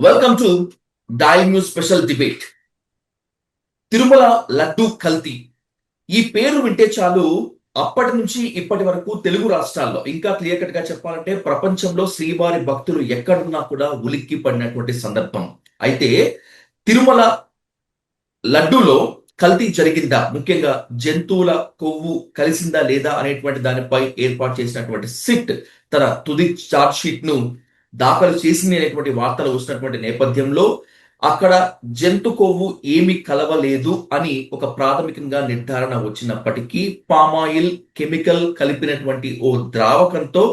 Welcome to dial news special debate. Tirumala laddu కల్తీ ఈ పేరు వింటే చాలు అప్పటి నుంచి ఇప్పటి వరకు తెలుగు రాష్ట్రాల్లో, ఇంకా క్లియర్ కట్ గా చెప్పాలంటే ప్రపంచంలో శ్రీవారి భక్తులు ఎక్కడున్నా కూడా ఉలిక్కి పడినటువంటి సందర్భం. అయితే తిరుమల లడ్డూలో కల్తీ జరిగిందా, ముఖ్యంగా జంతువుల కొవ్వు కలిసిందా లేదా అనేటువంటి దానిపై ఏర్పాటు చేసినటువంటి సిట్ తన తుది చార్జ్ షీట్ ను దాఖలు చేసింది అనేటువంటి వార్తలు వస్తున్నటువంటి నేపథ్యంలో అక్కడ జంతు కొవ్వు ఏమి కలవలేదు అని ఒక ప్రాథమికంగా నిర్ధారణ వచ్చినప్పటికీ పామాయిల్ కెమికల్ కలిపినటువంటి ఓ ద్రావకంతో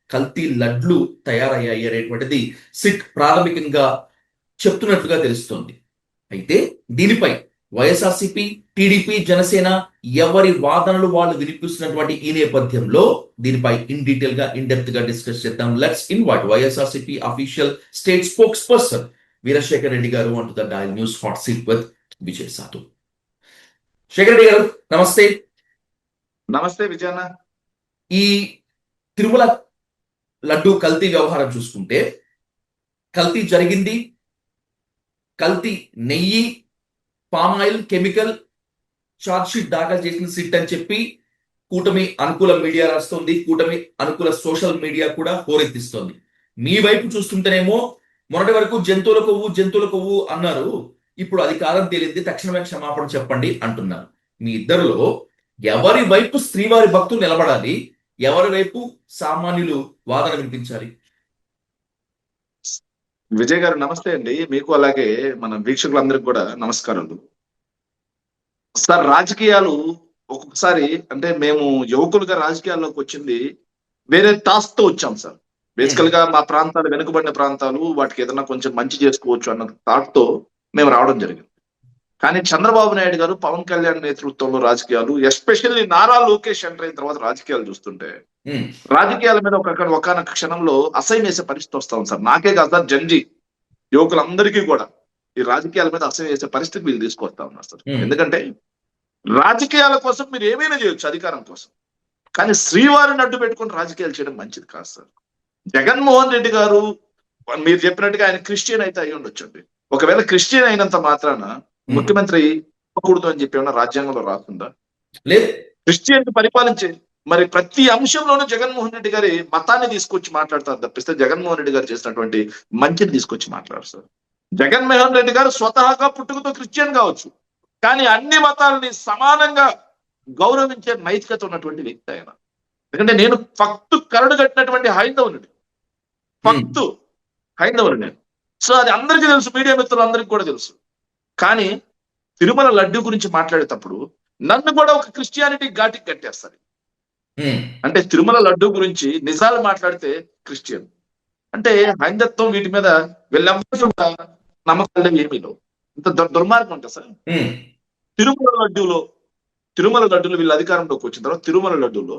కల్తీ లడ్లు తయారయ్యాయి అనేటువంటిది సిట్ ప్రాథమికంగా చెప్తున్నట్లుగా తెలుస్తోంది. అయితే దీనిపై వైఎస్ఆర్సీపీ, టీడీపీ, జనసేన ఎవరి వాదనలు వాళ్ళు వినిపిస్తున్నటువంటి ఈ నేపథ్యంలో దీనిపై ఇన్ డీటెయిల్ గా ఇన్ డెప్త్ గా డిస్కస్ చేద్దాం. Let's invite YSRCP official state spokesperson Veerasekhar Reddy గారు on to the dial news hot seat with Vijay Sadhu. Sekhar Reddy గారు నమస్తే. నమస్తే విజయన్న. ఈ తిరుమల లడ్డు కల్తీ వ్యవహారం చూసుకుంటే కల్తీ జరిగింది, కల్తీ నెయ్యి, పామాయిల్ కెమికల్ చార్జ్ షీట్ దాఖలు చేసిన సిట్ అని చెప్పి కూటమి అనుకూల మీడియా రాస్తోంది, కూటమి అనుకూల సోషల్ మీడియా కూడా హోరెత్తిస్తోంది. మీ వైపు చూస్తుంటేనేమో మొన్నటి వరకు జంతువుల కొవ్వు అన్నారు, ఇప్పుడు అది కాదని తేలింది, తక్షణమే క్షమాపణ చెప్పండి అంటున్నారు. మీ ఇద్దరిలో ఎవరి వైపు శ్రీవారి భక్తులు నిలబడాలి, ఎవరి వైపు సామాన్యులు వాదన వినిపించాలి? విజయ్ గారు నమస్తే అండి. మీకు అలాగే మన వీక్షకులందరికీ కూడా నమస్కారాలు. సార్, రాజకీయాలు ఒక్కొక్కసారి అంటే మేము యువకులుగా రాజకీయాల్లోకి వచ్చింది వేరే టాస్క్ తో వచ్చాం సార్. బేసికల్ గా మా ప్రాంతాలు వెనుకబడిన ప్రాంతాలు, వాటికి ఏదైనా కొంచెం మంచి చేసుకోవచ్చు అన్న థాట్ తో మేము రావడం జరిగింది. కానీ చంద్రబాబు నాయుడు గారు, పవన్ కళ్యాణ్ నేతృత్వంలో రాజకీయాలు, ఎస్పెషల్లీ నారా లోకేష్ ఎంటర్ అయిన తర్వాత రాజకీయాలు చూస్తుంటే రాజకీయాల మీద ఒకనొక క్షణంలో అసహ్యం వేసే పరిస్థితి వస్తా ఉంది సార్. నాకే కాదు సార్, జంజీ యువకులందరికీ కూడా ఈ రాజకీయాల మీద అసహ్యం వేసే పరిస్థితి వీళ్ళు తీసుకొస్తా ఉన్నారు సార్. ఎందుకంటే రాజకీయాల కోసం మీరు ఏమైనా చేయొచ్చు అధికారం కోసం, కానీ శ్రీవారిని అడ్డు పెట్టుకుని రాజకీయాలు చేయడం మంచిది కాదు సార్. జగన్మోహన్ రెడ్డి గారు మీరు చెప్పినట్టుగా ఆయన క్రిస్టియన్ అయితే అయి ఉండొచ్చండి. ఒకవేళ క్రిస్టియన్ అయినంత మాత్రాన ముఖ్యమంత్రి ఇవ్వకూడదు అని చెప్పి ఏమన్నా రాజ్యాంగంలో రాస్తుందా? లేదు. క్రిస్టియన్ పరిపాలించే మరి ప్రతి అంశంలోనూ జగన్మోహన్ రెడ్డి గారి మతాన్ని తీసుకొచ్చి మాట్లాడతారు తప్పిస్తే జగన్మోహన్ రెడ్డి గారు చేసినటువంటి మంచిని తీసుకొచ్చి మాట్లాడారు సార్. జగన్మోహన్ రెడ్డి గారు స్వతహాగా పుట్టుకతో క్రిస్టియన్ కావచ్చు, కానీ అన్ని మతాలని సమానంగా గౌరవించే నైతికత ఉన్నటువంటి వ్యక్తి ఆయన. ఎందుకంటే నేను ఫక్తు కరడు కట్టినటువంటి హైందవుని, ఫక్తు హైందవుని నేను. సో అది అందరికీ తెలుసు, మీడియా మిత్రులందరికీ కూడా తెలుసు. కానీ తిరుమల లడ్డు గురించి మాట్లాడేటప్పుడు నన్ను కూడా ఒక క్రిస్టియానిటీ ఘాటికి కట్టేస్తారు. అంటే తిరుమల లడ్డు గురించి నిజాలు మాట్లాడితే క్రిస్టియన్ అంటే హైందత్వం, వీటి మీద వీళ్ళెవ్వరూ కూడా నమ్మకాలు ఏమీ లేవు. ఇంత దుర్మార్గం ఉంటుంది సార్. తిరుమల లడ్డులో వీళ్ళ అధికారంలోకి వచ్చిన తర్వాత తిరుమల లడ్డూలో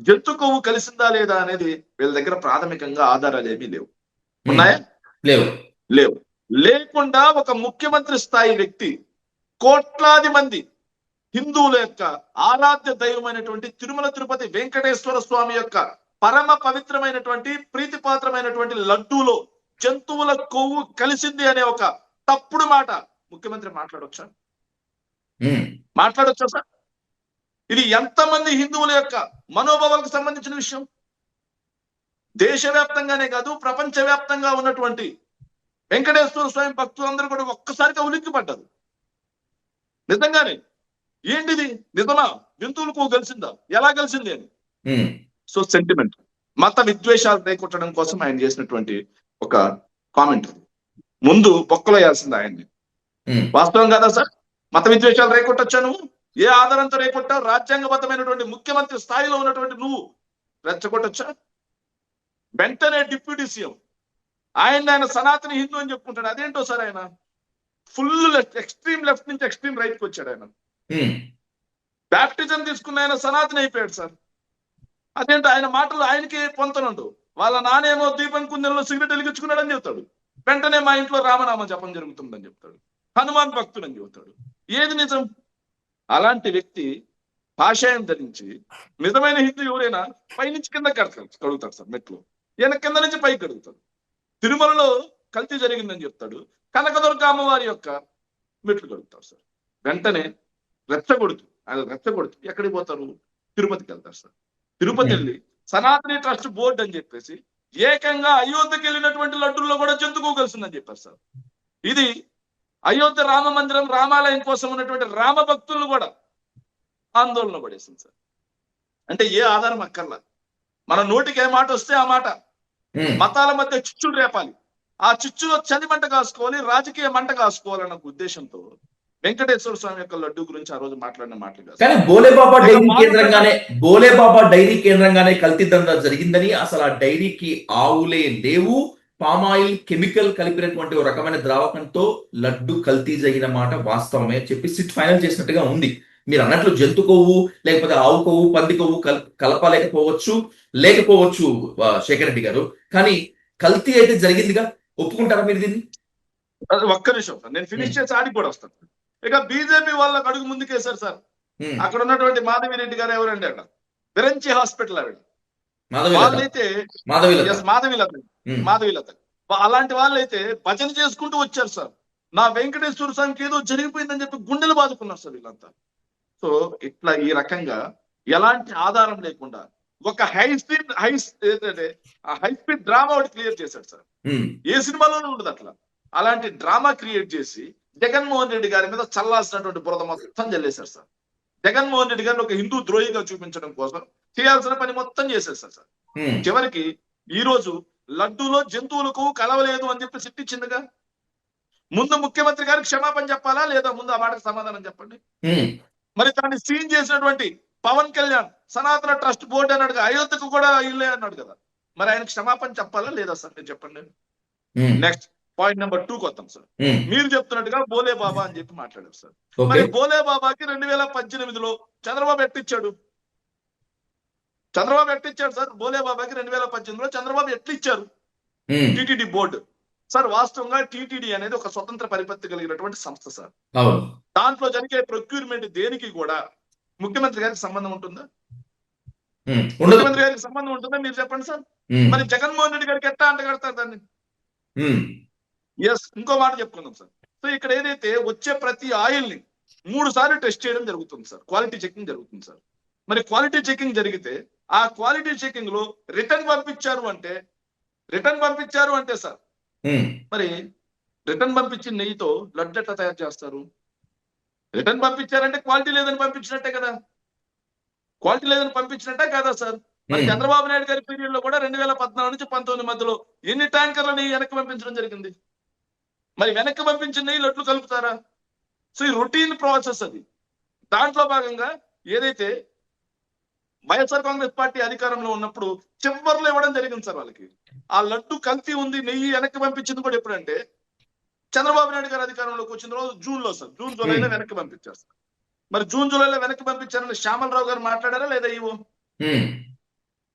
జంతు కొవ్వు కలిసిందా లేదా అనేది వీళ్ళ దగ్గర ప్రాథమికంగా ఆధారాలు ఏమీ లేవు. ఉన్నాయా? లేవు. లేకుండా ఒక ముఖ్యమంత్రి స్థాయి వ్యక్తి కోట్లాది మంది హిందువుల యొక్క ఆరాధ్య దైవమైనటువంటి తిరుమల తిరుపతి వెంకటేశ్వర స్వామి యొక్క పరమ పవిత్రమైనటువంటి ప్రీతిపాత్రమైనటువంటి లడ్డూలో జంతువుల కొవ్వు కలిసింది అనే ఒక తప్పుడు మాట ముఖ్యమంత్రి మాట్లాడొచ్చా? మాట్లాడొచ్చా సార్? ఇది ఎంతమంది హిందువుల యొక్క మనోభావాలకు సంబంధించిన విషయం. దేశవ్యాప్తంగానే కాదు, ప్రపంచవ్యాప్తంగా ఉన్నటువంటి వెంకటేశ్వర స్వామి భక్తులందరూ కూడా ఒక్కసారిగా ఉలిక్కి పడ్డారు. నిజంగానే ఏంటిది, నిజమా? జంతువులకు కలిసిందా? ఎలా కలిసింది అని. సో సెంటిమెంట్, మత విద్వేషాలు రేకొట్టడం కోసం ఆయన చేసినటువంటి ఒక కామెంట్. ముందు బొక్కలో వేయాల్సింది ఆయన్ని. వాస్తవం కాదా సార్? మత విద్వేషాలు రేకొట్టొచ్చా? నువ్వు ఏ ఆధారంతో రేకొట్టావు? రాజ్యాంగబద్ధమైనటువంటి ముఖ్యమంత్రి స్థాయిలో ఉన్నటువంటి నువ్వు రెచ్చగొట్టొచ్చా? వెంటనే డిప్యూటీ సీఎం ఆయన సనాతన హిందూ అని చెప్పుకుంటాడు. అదేంటో సార్, ఆయన ఫుల్ లెఫ్ట్, ఎక్స్ట్రీమ్ లెఫ్ట్ నుంచి ఎక్స్ట్రీమ్ రైట్ కి వచ్చాడు. ఆయన బ్యాప్టిజం తీసుకున్న ఆయన సనాతన అయిపోయాడు సార్. అదేంటో ఆయన మాటలు ఆయనకి పొంతనుండు. వాళ్ళ నానేమో దీపం కుందెంలో సిగరెట్ వెలిగించుకున్నాడని చెప్తాడు, వెంటనే మా ఇంట్లో రామనామ జపం జరుగుతుందని చెప్తాడు, హనుమాన్ భక్తుడని చెబుతాడు. ఏది నిజం? అలాంటి వ్యక్తి కాషాయం ధరించి, నిజమైన హిందూ ఎవరైనా పైనుంచి కింద కడుగుతాడు సార్ మెట్లు, ఈయన కింద నుంచి పైకి కడుగుతాడు. తిరుమలలో కల్తీ జరిగిందని చెప్తాడు. కనకదుర్గ అమ్మవారి యొక్క మెట్లు కడుగుతారు సార్. వెంటనే రెచ్చగొడుతూ ఆయన రెచ్చగొడుతూ ఎక్కడికి పోతారు? తిరుపతికి వెళ్తారు సార్. తిరుపతి వెళ్ళి సనాతని ట్రస్ట్ బోర్డు అని చెప్పేసి ఏకంగా అయోధ్యకి వెళ్ళినటువంటి లడ్డూల్లో కూడా జంతువు కలిసిందని చెప్పారు సార్. ఇది అయోధ్య రామ మందిరం రామాలయం కోసం ఉన్నటువంటి రామ భక్తులను కూడా ఆందోళన పడేసింది సార్. అంటే ఏ ఆధారం అక్కర్లా, మన నోటికి ఏ మాట వస్తే ఆ మాట, మతాల మధ్య చిచ్చులు రేపాలి, ఆ చిచ్చులో చలి మంట కాసుకోవాలి, రాజకీయ మంట కాసుకోవాలన్న ఉద్దేశంతో వెంకటేశ్వర స్వామి యొక్క లడ్డు గురించి ఆ రోజు మాట్లాడిన మాటలు కాదు. కానీ బోలేబాబా డైరీ కేంద్రంగానే కల్తీ దందా జరిగిందని, అసలు ఆ డైరీకి ఆవులే లేవు, పామాయిల్ కెమికల్ కలిపినటువంటి ఒక రకమైన ద్రావకంతో లడ్డు కల్తీ జరిగిన మాట వాస్తవమే చెప్పి సిట్ ఫైనల్ చేసినట్టుగా ఉంది. మీరు అన్నట్లు జంతు కొవ్వు లేకపోతే ఆవు కొవ్వు పంది కొవ్వు కలపలేకపోవచ్చు శేఖర్ రెడ్డి గారు, కానీ కల్తీ అయితే జరిగిందిగా, ఒప్పుకుంటారా మీరు దీన్ని? ఒక్క నిమిషం సార్, నేను ఫినిష్ చేసి ఆడికి కూడా వస్తాను. ఇక బీజేపీ వాళ్ళకి అడుగు ముందుకేశారు సార్. అక్కడ ఉన్నటువంటి మాధవిరెడ్డి గారు ఎవరండి, అక్కడ విరంచి హాస్పిటల్ ఆవిడ, వాళ్ళైతే మాధవీలత అలాంటి వాళ్ళైతే భజన చేసుకుంటూ వచ్చారు సార్. నా వెంకటేశ్వర స్వామికి ఏదో జరిగిపోయిందని చెప్పి గుండెలు బాదుకున్నారు సార్ వీళ్ళంతా. సో ఇట్లా ఈ రకంగా ఎలాంటి ఆధారం లేకుండా ఒక హై స్పీడ్ డ్రామా ఒకటి క్రియేట్ చేశాడు సార్. ఏ సినిమాలోనూ ఉండదు అట్లా. అలాంటి డ్రామా క్రియేట్ చేసి జగన్మోహన్ రెడ్డి గారి మీద చల్లాల్సినటువంటి బురద మొత్తం జల్లేశారు సార్. జగన్మోహన్ రెడ్డి గారిని ఒక హిందూ ద్రోహిగా చూపించడం కోసం చేయాల్సిన పని మొత్తం చేసేసారు సార్. చివరికి ఈ రోజు లడ్డూలో జంతువులకు కలవలేదు అని చెప్పి సిట్టించిందిగా. ముందు ముఖ్యమంత్రి గారికి క్షమాపణ చెప్పాలా లేదా? ముందు ఆ మాటకు సమాధానం చెప్పండి. మరి దాన్ని సీన్ చేసినటువంటి పవన్ కళ్యాణ్ సనాతన ట్రస్ట్ బోర్డు అన్నాడు, అయోధ్యకు కూడా ఇల్లే అన్నాడు కదా, మరి ఆయనకు క్షమాపణ చెప్పాలా లేదా సార్? మీరు చెప్పండి. నెక్స్ట్ పాయింట్ నెంబర్ 2కి వస్తాం సార్. మీరు చెప్తున్నట్టుగా బోలే బాబా అని చెప్పి మాట్లాడారు సార్. మరి బోలే బాబాకి 2018లో చంద్రబాబు ఎట్టిచ్చాడు సార్. బోలే బాబాకి 2018లో చంద్రబాబు ఎట్లిచ్చారు? TTD board sir. వాస్తవంగా టిటిడి అనేది ఒక స్వతంత్ర పరిపత్తి కలిగినటువంటి సంస్థ సార్. దాంట్లో జరిగే ప్రొక్యూర్మెంట్ దేనికి కూడా ముఖ్యమంత్రి గారికి సంబంధం ఉంటుందా? ముఖ్యమంత్రి గారికి సంబంధం ఉంటుందా? మీరు చెప్పండి సార్. మరి జగన్మోహన్ రెడ్డి గారికి ఎట్లా అంటగడతారు దాన్ని? ఎస్, ఇంకో మాట చెప్పుకుందాం సార్. సో ఇక్కడ ఏదైతే వచ్చే ప్రతి ఆయిల్ ని 3 సార్లు టెస్ట్ చేయడం జరుగుతుంది సార్. క్వాలిటీ చెకింగ్ జరుగుతుంది సార్. మరి క్వాలిటీ చెకింగ్ జరిగితే ఆ క్వాలిటీ చెకింగ్ లో రిటర్న్ పంపించారు అంటే సార్, మరి రిటర్న్ పంపించిన నెయ్యితో లడ్డు ఎట్లా తయారు చేస్తారు? రిటర్న్ పంపించారంటే క్వాలిటీ లేదని పంపించినట్టే కదా. క్వాలిటీ లేదని పంపించినట్టే కదా సార్. మరి చంద్రబాబు నాయుడు గారి పీరియడ్ లో కూడా 2014 నుంచి 19 మధ్యలో ఎన్ని ట్యాంకర్ల నెయ్యి వెనక్కి పంపించడం జరిగింది? మరి వెనక్కి పంపించిన నెయ్యి లడ్లు కలుపుతారా? సో ఈ రొటీన్ ప్రాసెస్ అది. దాంట్లో భాగంగా ఏదైతే వైఎస్ఆర్ కాంగ్రెస్ పార్టీ అధికారంలో ఉన్నప్పుడు చివరిలో ఇవ్వడం జరిగింది సార్ వాళ్ళకి. ఆ లడ్డు కల్తీ ఉంది, నెయ్యి వెనక్కి పంపించింది కూడా ఎప్పుడంటే చంద్రబాబు నాయుడు గారు అధికారంలోకి వచ్చిన రోజు జూన్లో సార్. జూలైలో వెనక్కి పంపించారు సార్. మరి జూలైలో వెనక్కి పంపించారని శ్యామలరావు గారు మాట్లాడారా లేదా? ఇవో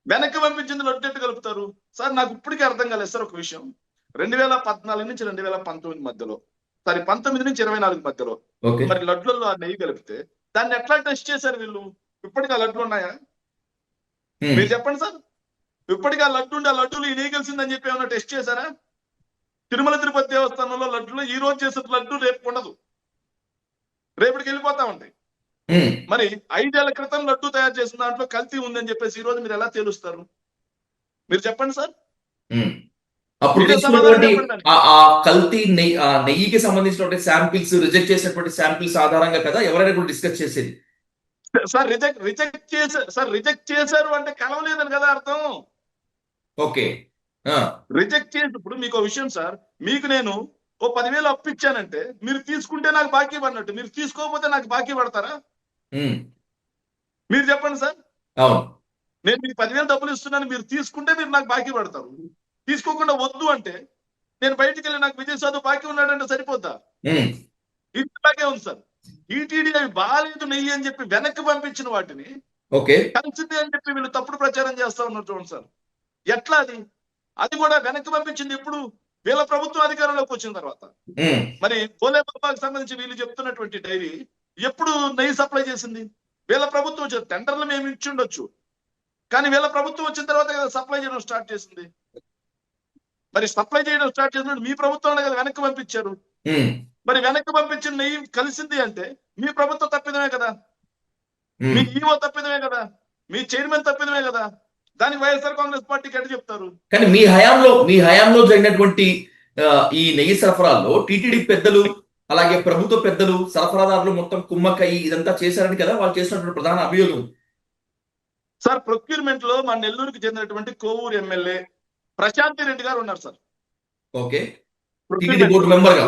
వెనక్కి పంపించింది లడ్డు ఎట్టు కలుపుతారు సార్? నాకు ఇప్పటికీ అర్థం కాలేదు సార్ ఒక విషయం. 2014 నుంచి 2019 మధ్యలో, సారీ 19 నుంచి 24 మధ్యలో మరి లడ్లలో ఆ నెయ్యి కలిపితే దాన్ని ఎట్లా టెస్ట్ చేశారు వీళ్ళు? ఇప్పటికీ ఆ లడ్లు ఉన్నాయా? మీరు చెప్పండి సార్. ఇప్పటికీ ఆ లడ్డు ఉండి ఆ లడ్డులు ఈ నెయ్యి కలిసిందని చెప్పి ఏమైనా టెస్ట్ చేశారా? తిరుమల తిరుపతి దేవస్థానంలో లడ్డులో ఈ రోజు చేసిన లడ్డు రేపు ఉండదు, రేపటికి వెళ్ళిపోతా ఉంటాయి. మరి 5 ఏళ్ల క్రితం లడ్డు తయారు చేసిన దాంట్లో కల్తీ ఉందని చెప్పేసి ఈ రోజు మీరు ఎలా తేలుస్తారు? మీరు చెప్పండి సార్. అప్పుడు కల్తీ నెయ్యికి సంబంధించినటువంటి శాంపిల్స్, రిజెక్ట్ చేసినటువంటి శాంపిల్స్ ఆధారంగా కదా ఎవరైనా కూడా డిస్కస్ చేసేది సార్. రిజెక్ట్ చేశారు అంటే కలవలేదని కదా అర్థం. ఓకే, రిజెక్ట్ చేసి ఇప్పుడు మీకు విషయం సార్, మీకు నేను ఓ 10,000 అప్పు ఇచ్చానంటే మీరు తీసుకుంటే నాకు బాకీ పడినట్టు, మీరు తీసుకోకపోతే నాకు బాకీ పడతారా? మీరు చెప్పండి సార్. నేను మీకు 10,000 డబ్బులు ఇస్తున్నాను, మీరు తీసుకుంటే మీరు నాకు బాకీ పడతారు. తీసుకోకుండా వద్దు అంటే నేను బయటికి వెళ్ళి నాకు విజయసాధు బాకీ ఉన్నాడంటే సరిపోద్దా? ఇట్లాగే ఉంది సార్. ఈటీడీ అవి బాగాలేదు నెయ్యి అని చెప్పి వెనక్కి పంపించిన వాటిని కలిసింది అని చెప్పి వీళ్ళు తప్పుడు ప్రచారం చేస్తా ఉన్నారు చూడండి సార్. ఎట్లా అది కూడా వెనక్కి పంపించింది ఎప్పుడు? వీళ్ళ ప్రభుత్వం అధికారంలోకి వచ్చిన తర్వాత. మరి బోలే బాబాకి సంబంధించి వీళ్ళు చెప్తున్నటువంటి డైరీ ఎప్పుడు నెయ్యి సప్లై చేసింది? వీళ్ళ ప్రభుత్వం వచ్చింది. టెండర్లు మేము ఇచ్చి ఉండొచ్చు, కానీ వీళ్ళ ప్రభుత్వం వచ్చిన తర్వాత కదా సప్లై చేయడం స్టార్ట్ చేసింది. మరి సప్లై చేయడం స్టార్ట్ చేసినప్పుడు మీ ప్రభుత్వంలో కదా వెనక్కి పంపించారు. ఉమ్, మరి వెనక్కి పంపించిన నెయ్యి కలిసింది అంటే మీ ప్రభుత్వం తప్పిదమే కదా, మీ ఉమ్. ఈఓ తప్పిదమే కదా, మీ చైర్మన్ తప్పిదమే కదా. దానికి వైఎస్ఆర్ కాంగ్రెస్ పార్టీకి ఎట్లా చెప్తారు? కానీ మీ హయాంలో జరిగినటువంటి ఈ నెయ్యి సరఫరాల్లో టీటీడీ పెద్దలు అలాగే ప్రభుత్వ పెద్దలు సరఫరాదారులు మొత్తం కుమ్మక్కయి ఇదంతా చేశారని కదా వాళ్ళు చేసినటువంటి ప్రధాన అభియోగం. సార్ ప్రొక్యూర్మెంట్ లో మా నెల్లూరుకి చెందినటువంటి కోవూరు ఎమ్మెల్యే ప్రశాంతి రెడ్డి గారు ఉన్నారు sir. Okay, TTD board member గా.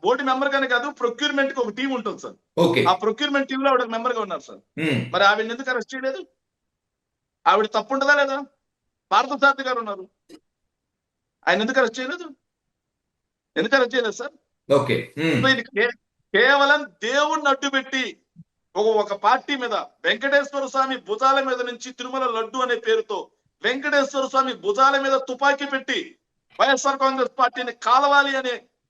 బోర్డు మెంబర్ గానే కాదు, ప్రొక్యూర్మెంట్ కి ఒక టీం ఉంటుంది సార్. ఓకే. ఆ ప్రొక్యూర్మెంట్ టీమ్ లో ఆవిడ మెంబర్ గా ఉన్నారు సార్. ఉమ్, మరి ఆవిడ ఎందుకు అరెస్ట్ చేయలేదు? ఆవిడ తప్పు ఉంటుందా లేదా? పార్థసారథి గారు ఉన్నారు, ఆయన ఎందుకు అరెస్ట్ చేయలేదు? ఎందుకు అరెస్ట్ చేయలేదు సార్? ఓకే. ఉమ్, సో ఇది కేవలం దేవుణ్ణి అడ్డు పెట్టి ఒక పార్టీ మీద, వెంకటేశ్వర స్వామి భుజాల మీద నుంచి తిరుమల లడ్డు అనే పేరుతో వెంకటేశ్వర స్వామి భుజాల మీద తుపాకీ పెట్టి వైఎస్ఆర్ కాంగ్రెస్ పార్టీని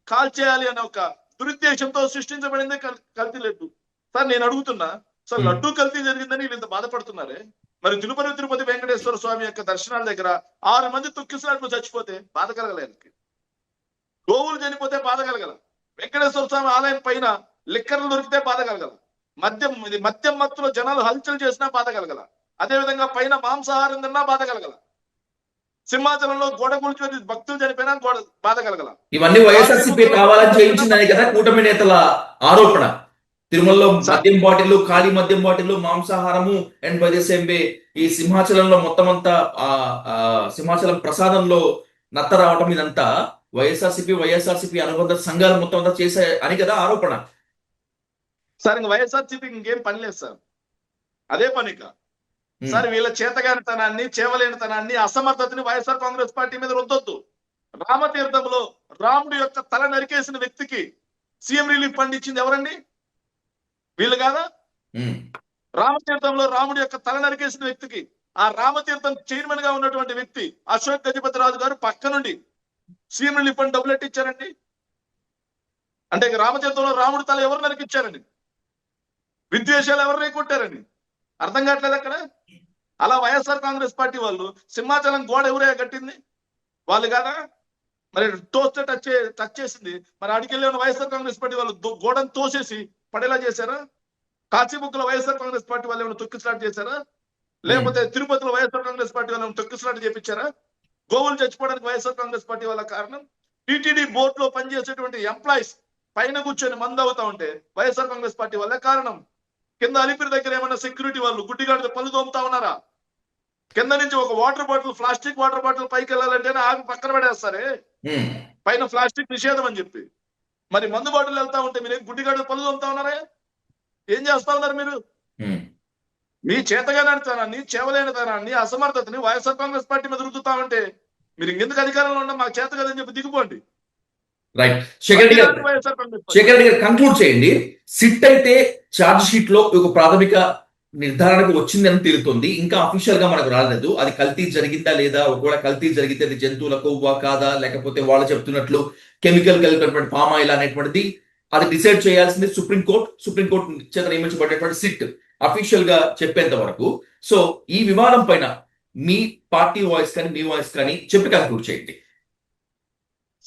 కాల్చేయాలి అనే ఒక దురుద్దేశంతో సృష్టించబడింది కల్తీ లడ్డు. సార్ నేను అడుగుతున్నా, సార్ లడ్డు కల్తీ జరిగిందని వీళ్ళు ఇంత బాధపడుతున్నారే, మరి తిరుపతి వెంకటేశ్వర స్వామి యొక్క దర్శనాల దగ్గర 6 మంది తొక్కిసలాట్లు చచ్చిపోతే బాధ కలగలేదు, గోవులు చనిపోతే బాధ కలగల, వెంకటేశ్వర స్వామి ఆలయం పైన లిక్కర్లు దొరికితే బాధ కలగల, మద్యం మత్తులో జనాలు హల్చల్ చేసినా బాధ కలగల, అదేవిధంగా పైన మాంసాహారం తిన్నా బాధ కలగల, సింహాచలంలో గోడ కూల్చి భక్తులు చనిపోయినా బాధ కలగల. ఇవన్నీ వైఎస్ఆర్సీపీ కావాలని చేయించిందని కదా కూటమి నేతల ఆరోపణ. తిరుమలలో మద్యం బాటిల్, ఖాళీ మద్యం బాటిల్, మాంసాహారము and by the same way ఈ సింహాచలంలో మొత్తం అంతా సింహాచలం ప్రసాదంలో నత్త రావటం, ఇదంతా వైఎస్ఆర్సీపీ అనుబంధ సంఘాలు మొత్తం అంతా చేసే అని కదా ఆరోపణ. సార్ ఇంకా వైఎస్ఆర్సీపీకి ఇంకేం పని లేదు సార్, అదే పనిక సార్. వీళ్ళ చేతగానితనాన్ని, చేవలేనితనాన్ని, అసమర్థతని వైఎస్ఆర్ కాంగ్రెస్ పార్టీ మీద రుద్దొద్దు. రామతీర్థంలో రాముడి యొక్క తల నరికేసిన వ్యక్తికి సీఎం రిలీఫ్ ఫండ్ ఇచ్చింది ఎవరండి? వీళ్ళు కాదా? రామతీర్థంలో రాముడి యొక్క తల నరికేసిన వ్యక్తికి ఆ రామతీర్థం చైర్మన్ గా ఉన్నటువంటి వ్యక్తి అశోక్ గజపతి రాజు గారు పక్క నుండి సీఎం రిలీఫ్ ఫండ్ డబ్బులు ఎట్టిచ్చారండి? అంటే రామతీర్థంలో రాముడి తల ఎవరు నరికిచ్చారండి? విద్వేషాలు ఎవరు రేకొట్టారండి? అర్థం కావట్లేదు అక్కడ. అలా వైఎస్ఆర్ కాంగ్రెస్ పార్టీ వాళ్ళు సింహాచలం గోడ ఎవరే కట్టింది? వాళ్ళు కాదా? మరి టోస్ట్ టచ్ చేసింది మరి అడికెళ్ళి ఉన్న వైఎస్ఆర్ కాంగ్రెస్ పార్టీ వాళ్ళు గోడను తోసేసి పడేలా చేశారా? కాచిబుక్కులో వైఎస్ఆర్ కాంగ్రెస్ పార్టీ వాళ్ళు ఏమైనా తొక్కిసలాట చేశారా? లేకపోతే తిరుపతిలో వైఎస్ఆర్ కాంగ్రెస్ పార్టీ వాళ్ళు ఏమైనా తొక్కిసలాట చేపించారా? గోవులు చచ్చిపోవడానికి వైఎస్ఆర్ కాంగ్రెస్ పార్టీ వాళ్ళ కారణం. టీటీడీ బోర్డు లో పనిచేసేటువంటి ఎంప్లాయీస్ పైన కూర్చొని మందు అవుతా ఉంటే వైఎస్ఆర్ కాంగ్రెస్ పార్టీ వాళ్ళే కారణం. కింద అలిపిరి దగ్గర ఏమన్నా సెక్యూరిటీ వాళ్ళు గుడ్డిగాడితో పళ్ళు తోముతా ఉన్నారా? కింద నుంచి ఒక water bottle, plastic water bottle పైకి వెళ్ళాలంటేనే ఆగి పక్కన పడేస్తారే, పైన ప్లాస్టిక్ నిషేధం అని చెప్పి. మరి మందు బాటిల్ వెళ్తా ఉంటే మీరు గుడ్డిగాడితో పళ్ళు తోముతా ఉన్నారా? ఏం చేస్తా ఉన్నారు మీరు? మీ చేతగానితనాన్ని, చేవలేనితనాన్ని, అసమర్థతని వైఎస్ఆర్ కాంగ్రెస్ పార్టీ మీద రుద్దుతా ఉంటే మీరు ఇంకెందుకు అధికారంలో ఉన్నా మాకు చేత కదని చెప్పి దిగిపోండి. రైట్. శేఖర్ రెడ్డి గారు కంక్లూడ్ చేయండి. సిట్ అయితే ఛార్జ్ షీట్ లో ఒక ప్రాథమిక నిర్ధారణకు వచ్చిందని తేలుతుంది, ఇంకా అఫీషియల్ గా మనకు రాలేదు. అది కల్తీ జరిగిందా లేదా, ఒకవేళ కల్తీ జరిగితే అది జంతువుల కొవ్వా కాదా, లేకపోతే వాళ్ళు చెప్తున్నట్లు కెమికల్ కలిపినటువంటి పామ్ ఆయిల్ అనేటువంటిది అది డిసైడ్ చేయాల్సింది సుప్రీంకోర్టు చేత నియమించబడేటువంటి సిట్ అఫీషియల్ గా చెప్పేంత వరకు. సో ఈ వివాదం పైన మీ పార్టీ వాయిస్ కానీ మీ వాయిస్ కానీ చెప్పి కంక్లూడ్ చేయండి.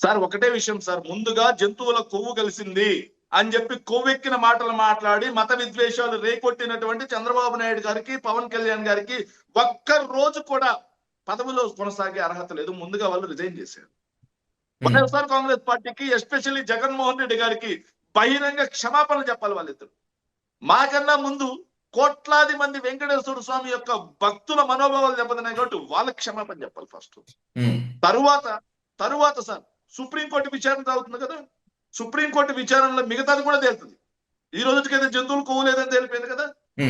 సార్ ఒకటే విషయం సార్, ముందుగా జంతువుల కొవ్వు కలిసింది అని చెప్పి కొవ్వెక్కిన మాటలు మాట్లాడి మత విద్వేషాలు రేకొట్టినటువంటి చంద్రబాబు నాయుడు గారికి, పవన్ కళ్యాణ్ గారికి ఒక్క రోజు కూడా పదవిలో కొనసాగే అర్హత లేదు. ముందుగా వాళ్ళు రిజైన్ చేశారు. వైఎస్ఆర్ కాంగ్రెస్ పార్టీకి, ఎస్పెషల్లీ జగన్మోహన్ రెడ్డి గారికి బహిరంగ క్షమాపణలు చెప్పాలి వాళ్ళిద్దరు. మాకన్నా ముందు కోట్లాది మంది వెంకటేశ్వర స్వామి యొక్క భక్తుల మనోభావాలు దెబ్బతిన్నాయి కాబట్టి వాళ్ళకి క్షమాపణ చెప్పాలి ఫస్ట్. తరువాత సార్ సుప్రీంకోర్టు విచారణ జరుగుతుంది కదా, సుప్రీంకోర్టు విచారణలో మిగతాది కూడా తేలుతుంది. ఈ రోజుకైతే జంతువులు కొవ్వు లేదని తేలిపోయింది కదా,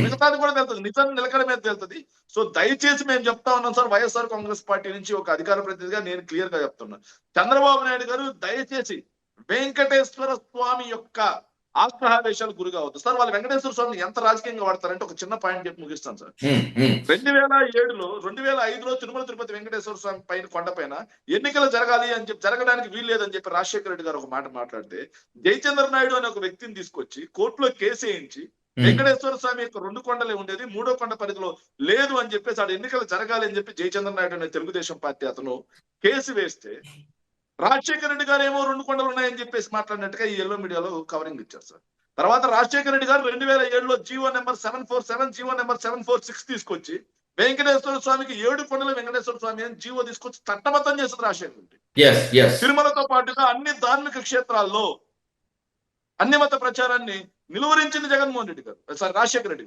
మిగతాది కూడా తెలుస్తుంది, నిజాన్ని నిలకడ మీద తెలుస్తుంది. సో దయచేసి మేము చెప్తా ఉన్నాం సార్, వైఎస్ఆర్ కాంగ్రెస్ పార్టీ నుంచి ఒక అధికార ప్రతినిధిగా నేను క్లియర్ గా చెప్తున్నా, చంద్రబాబు నాయుడు గారు దయచేసి వెంకటేశ్వర స్వామి యొక్క ఆగ్రహావేశాలు గురి కావద్దు సార్. వాళ్ళు వెంకటేశ్వర స్వామిని ఎంత రాజకీయంగా వాడతారంటే ఒక చిన్న పాయింట్ చెప్పి ముగిస్తాను సార్. 2005లో తిరుపతి వెంకటేశ్వర స్వామి పైన కొండపైన ఎన్నికలు జరగాలి అని చెప్పి, జరగడానికి వీలు లేదని చెప్పి రాజశేఖర రెడ్డి గారు ఒక మాట మాట్లాడితే జయచంద్ర నాయుడు అనే ఒక వ్యక్తిని తీసుకొచ్చి కోర్టులో కేసు వేయించి వెంకటేశ్వర స్వామి యొక్క 2 కొండలే ఉండేది, 3వ కొండ పరిధిలో లేదు అని చెప్పేసి ఆడ ఎన్నికలు జరగాలి అని చెప్పి జయచంద్ర నాయుడు అనే తెలుగుదేశం పార్టీ అతను కేసు వేస్తే రాజశేఖర రెడ్డి గారు ఏమో 2 కొండలు ఉన్నాయని చెప్పేసి మాట్లాడినట్టుగా ఈ ఎల్లో మీడియాలో కవరింగ్ ఇచ్చారు సార్. తర్వాత రాజశేఖర రెడ్డి గారు 2007లో జీవో నెంబర్ 747 జీవో నెంబర్ 746 తీసుకొచ్చి వెంకటేశ్వర స్వామికి 7 కొండల వెంకటేశ్వర స్వామి అని జీవో తీసుకొచ్చి చట్టబద్ధం చేసింది రాజశేఖర రెడ్డి. తిరుమలతో పాటుగా అన్ని ధార్మిక క్షేత్రాల్లో అన్ని మత ప్రచారాన్ని నిలువరించింది జగన్మోహన్ రెడ్డి గారు, రాజశేఖర రెడ్డి గారు.